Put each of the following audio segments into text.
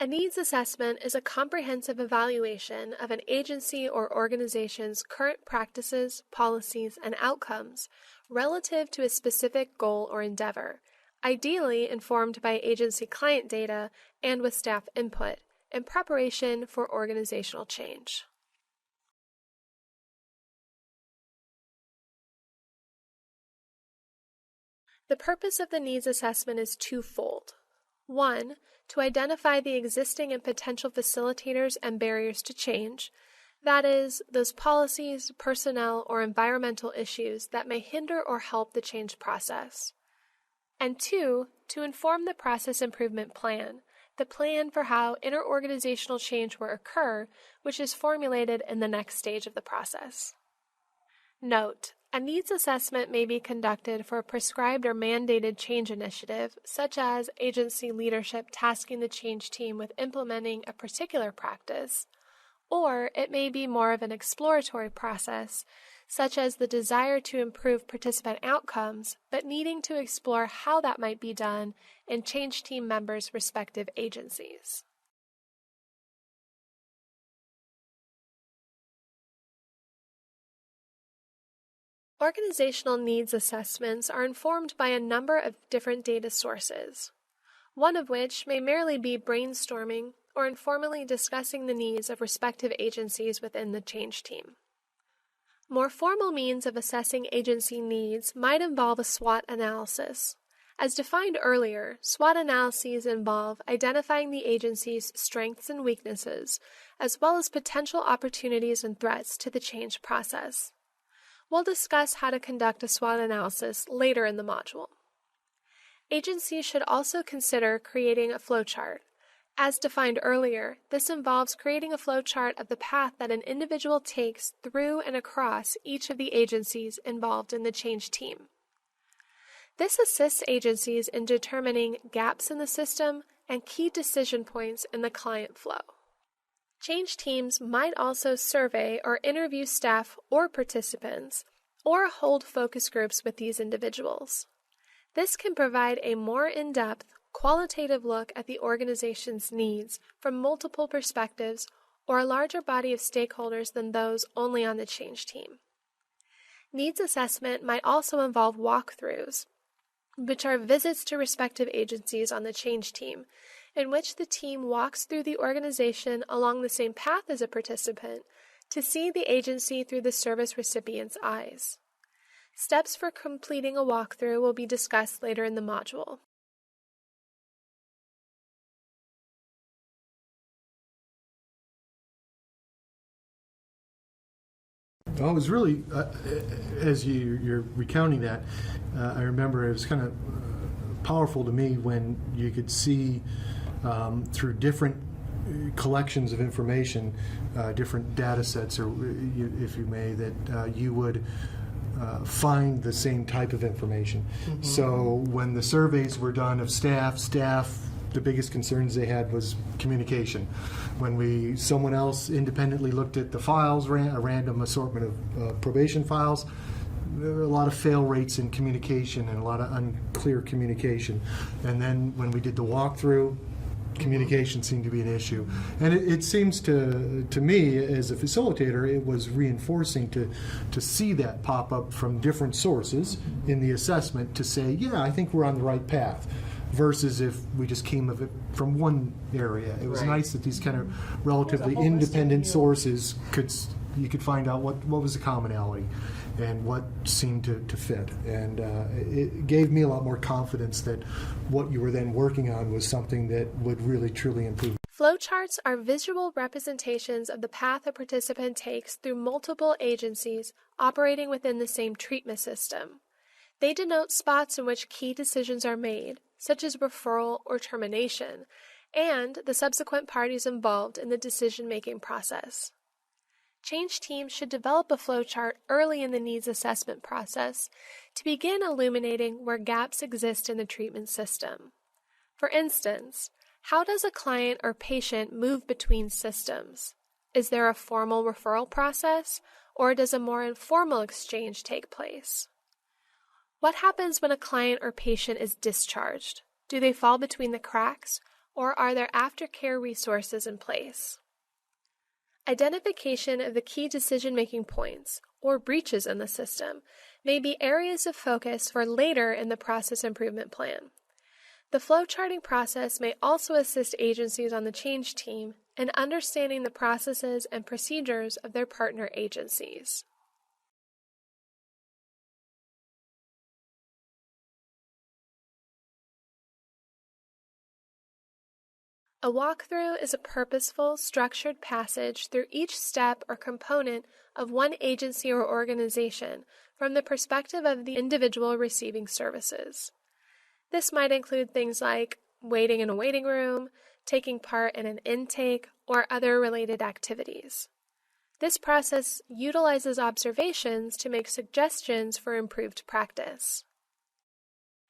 A needs assessment is a comprehensive evaluation of an agency or organization's current practices, policies, and outcomes relative to a specific goal or endeavor, ideally informed by agency client data and with staff input, in preparation for organizational change. The purpose of the needs assessment is twofold. 1. To identify the existing and potential facilitators and barriers to change, that is, those policies, personnel, or environmental issues that may hinder or help the change process. And 2. To inform the process improvement plan, the plan for how interorganizational change will occur, which is formulated in the next stage of the process. Note: a needs assessment may be conducted for a prescribed or mandated change initiative, such as agency leadership tasking the change team with implementing a particular practice, or it may be more of an exploratory process, such as the desire to improve participant outcomes, but needing to explore how that might be done in change team members' respective agencies. Organizational needs assessments are informed by a number of different data sources, one of which may merely be brainstorming or informally discussing the needs of respective agencies within the change team. More formal means of assessing agency needs might involve a SWOT analysis. As defined earlier, SWOT analyses involve identifying the agency's strengths and weaknesses, as well as potential opportunities and threats to the change process. We'll discuss how to conduct a SWOT analysis later in the module. Agencies should also consider creating a flowchart. As defined earlier, this involves creating a flowchart of the path that an individual takes through and across each of the agencies involved in the change team. This assists agencies in determining gaps in the system and key decision points in the client flow. Change teams might also survey or interview staff or participants, or hold focus groups with these individuals. This can provide a more in-depth, qualitative look at the organization's needs from multiple perspectives or a larger body of stakeholders than those only on the change team. Needs assessment might also involve walkthroughs, which are visits to respective agencies on the change team, in which the team walks through the organization along the same path as a participant to see the agency through the service recipient's eyes. Steps for completing a walkthrough will be discussed later in the module. Well, it was really, as you're recounting that, I remember it was kind of powerful to me when you could see through different collections of information, different data sets, or if you may, that you would find the same type of information. Mm-hmm. So when the surveys were done of staff, the biggest concerns they had was communication. When someone else independently looked at the files, a random assortment of probation files, there were a lot of fail rates in communication and a lot of unclear communication. And then when we did the walkthrough, communication seemed to be an issue. And it seems to me, as a facilitator, it was reinforcing to see that pop up from different sources in the assessment to say, yeah, I think we're on the right path, versus if we just came of it from one area. It was nice that these kind of relatively independent sources you could find out what was the commonality and what seemed to fit. And it gave me a lot more confidence that what you were then working on was something that would really, truly improve. Flowcharts are visual representations of the path a participant takes through multiple agencies operating within the same treatment system. They denote spots in which key decisions are made, such as referral or termination, and the subsequent parties involved in the decision-making process. Change teams should develop a flowchart early in the needs assessment process to begin illuminating where gaps exist in the treatment system. For instance, how does a client or patient move between systems? Is there a formal referral process, or does a more informal exchange take place? What happens when a client or patient is discharged? Do they fall between the cracks, or are there aftercare resources in place? Identification of the key decision-making points, or breaches in the system, may be areas of focus for later in the process improvement plan. The flowcharting process may also assist agencies on the change team in understanding the processes and procedures of their partner agencies. A walkthrough is a purposeful, structured passage through each step or component of one agency or organization from the perspective of the individual receiving services. This might include things like waiting in a waiting room, taking part in an intake, or other related activities. This process utilizes observations to make suggestions for improved practice.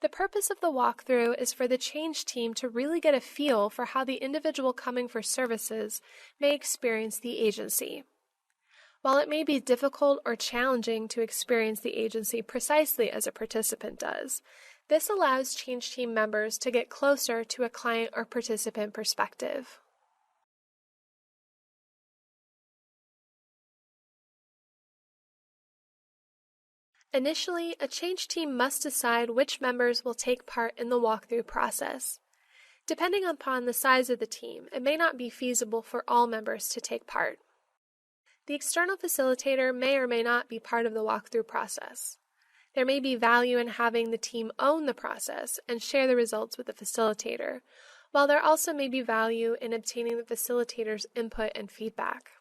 The purpose of the walkthrough is for the change team to really get a feel for how the individual coming for services may experience the agency. While it may be difficult or challenging to experience the agency precisely as a participant does, this allows change team members to get closer to a client or participant perspective. Initially, a change team must decide which members will take part in the walkthrough process. Depending upon the size of the team, it may not be feasible for all members to take part. The external facilitator may or may not be part of the walkthrough process. There may be value in having the team own the process and share the results with the facilitator, while there also may be value in obtaining the facilitator's input and feedback.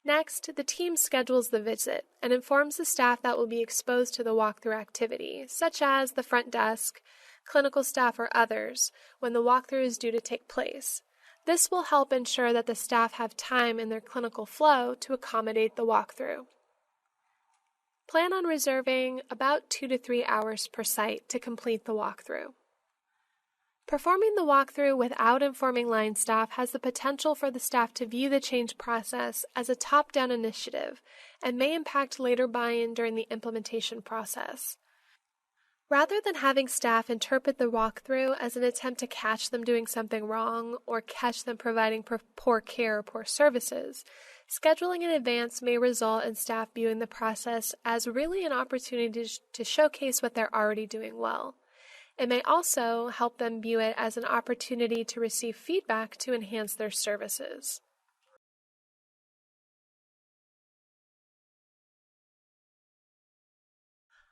Next, the team schedules the visit and informs the staff that will be exposed to the walkthrough activity, such as the front desk, clinical staff, or others, when the walkthrough is due to take place. This will help ensure that the staff have time in their clinical flow to accommodate the walkthrough. Plan on reserving about 2 to 3 hours per site to complete the walkthrough. Performing the walkthrough without informing line staff has the potential for the staff to view the change process as a top-down initiative and may impact later buy-in during the implementation process. Rather than having staff interpret the walkthrough as an attempt to catch them doing something wrong or catch them providing poor care or poor services, scheduling in advance may result in staff viewing the process as really an opportunity to showcase what they're already doing well. It may also help them view it as an opportunity to receive feedback to enhance their services.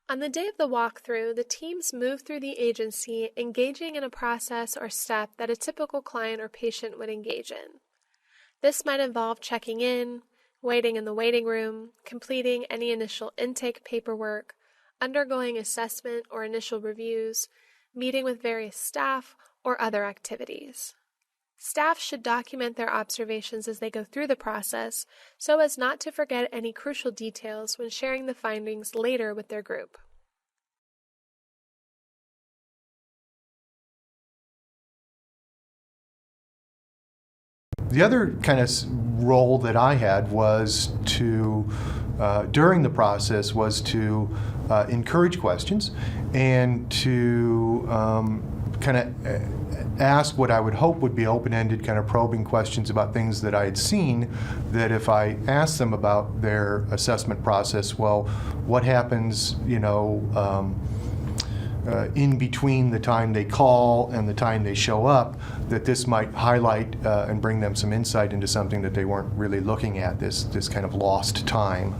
On the day of the walkthrough, the teams move through the agency, engaging in a process or step that a typical client or patient would engage in. This might involve checking in, waiting in the waiting room, completing any initial intake paperwork, undergoing assessment or initial reviews, meeting with various staff, or other activities. Staff should document their observations as they go through the process so as not to forget any crucial details when sharing the findings later with their group. The other kind of role that I had was to, during the process, was to encourage questions and to kind of ask what I would hope would be open-ended, kind of probing questions about things that I had seen, that if I asked them about their assessment process, well, what happens, in between the time they call and the time they show up, that this might highlight and bring them some insight into something that they weren't really looking at, this kind of lost time.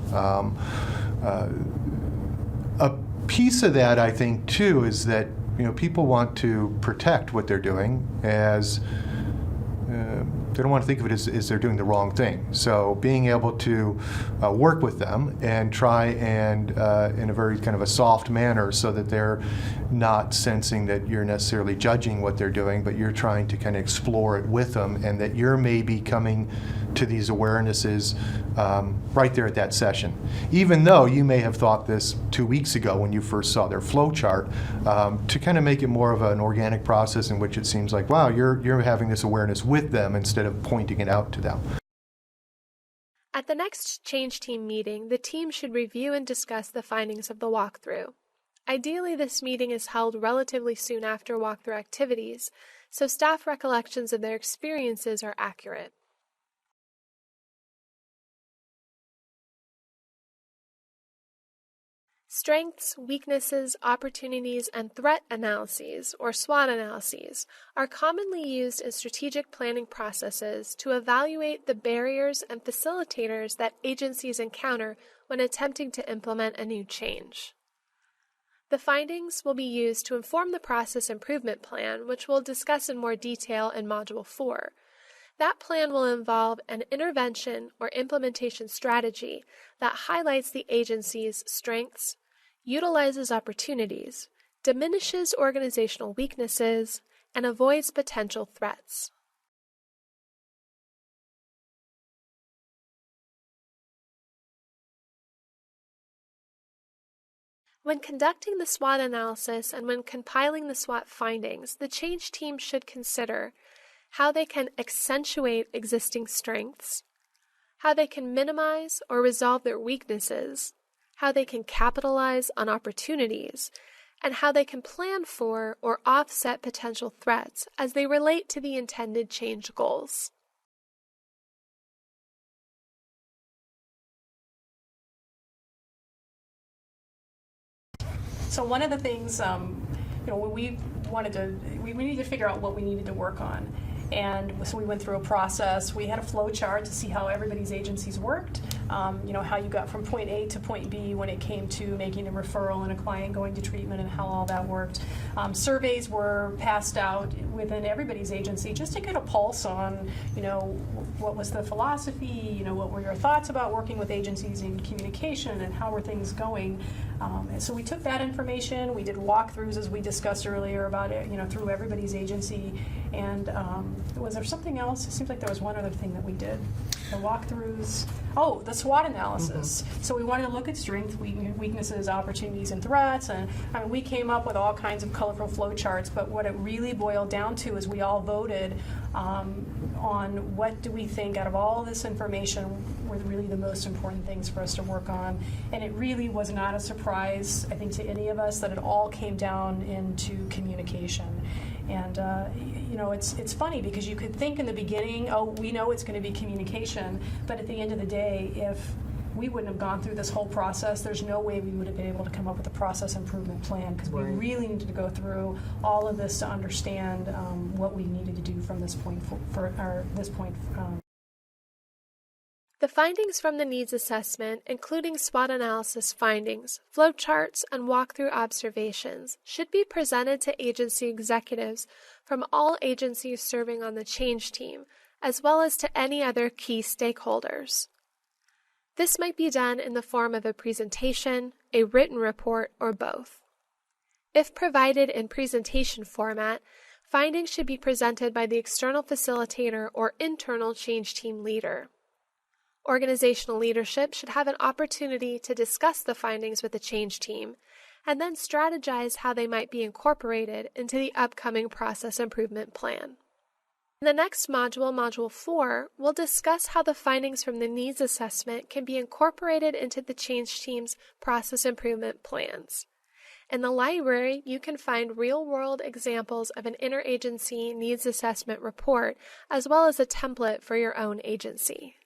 A piece of that, I think, too, is that people want to protect what they're doing as they don't want to think of it as they're doing the wrong thing. So being able to work with them and try and in a very kind of a soft manner so that they're not sensing that you're necessarily judging what they're doing, but you're trying to kind of explore it with them, and that you're maybe coming to these awarenesses right there at that session. Even though you may have thought this 2 weeks ago when you first saw their flow chart, to kind of make it more of an organic process in which it seems like, wow, you're having this awareness with them instead of pointing it out to them. At the next change team meeting, the team should review and discuss the findings of the walkthrough. Ideally, this meeting is held relatively soon after walkthrough activities, so staff recollections of their experiences are accurate. Strengths, weaknesses, opportunities, and threat analyses, or SWOT analyses, are commonly used in strategic planning processes to evaluate the barriers and facilitators that agencies encounter when attempting to implement a new change. The findings will be used to inform the process improvement plan, which we'll discuss in more detail in Module 4. That plan will involve an intervention or implementation strategy that highlights the agency's strengths, utilizes opportunities, diminishes organizational weaknesses, and avoids potential threats. When conducting the SWOT analysis and when compiling the SWOT findings, the change team should consider how they can accentuate existing strengths, how they can minimize or resolve their weaknesses, how they can capitalize on opportunities, and how they can plan for or offset potential threats as they relate to the intended change goals. So one of the things, when we needed to figure out what we needed to work on. And so we went through a process. We had a flow chart to see how everybody's agencies worked, how you got from point A to point B when it came to making a referral and a client going to treatment and how all that worked. Surveys were passed out within everybody's agency just to get a pulse on, what was the philosophy, what were your thoughts about working with agencies in communication and how were things going. And so we took that information, we did walkthroughs as we discussed earlier about it, through everybody's agency. And was there something else? It seems like there was one other thing that we did. The walkthroughs. Oh, the SWOT analysis. Mm-hmm. So we wanted to look at strengths, weaknesses, opportunities, and threats. And we came up with all kinds of colorful flow charts, but what it really boiled down to is we all voted on what do we think out of all this information were really the most important things for us to work on. And it really was not a surprise, I think, to any of us that it all came down into communication. And, it's funny because you could think in the beginning, we know it's going to be communication, but at the end of the day, if we wouldn't have gone through this whole process, there's no way we would have been able to come up with a process improvement plan because we really needed to go through all of this to understand what we needed to do from this point The findings from the needs assessment, including SWOT analysis findings, flowcharts, and walkthrough observations, should be presented to agency executives from all agencies serving on the change team, as well as to any other key stakeholders. This might be done in the form of a presentation, a written report, or both. If provided in presentation format, findings should be presented by the external facilitator or internal change team leader. Organizational leadership should have an opportunity to discuss the findings with the change team and then strategize how they might be incorporated into the upcoming process improvement plan. In the next module, Module 4, we'll discuss how the findings from the needs assessment can be incorporated into the change team's process improvement plans. In the library, you can find real-world examples of an interagency needs assessment report as well as a template for your own agency.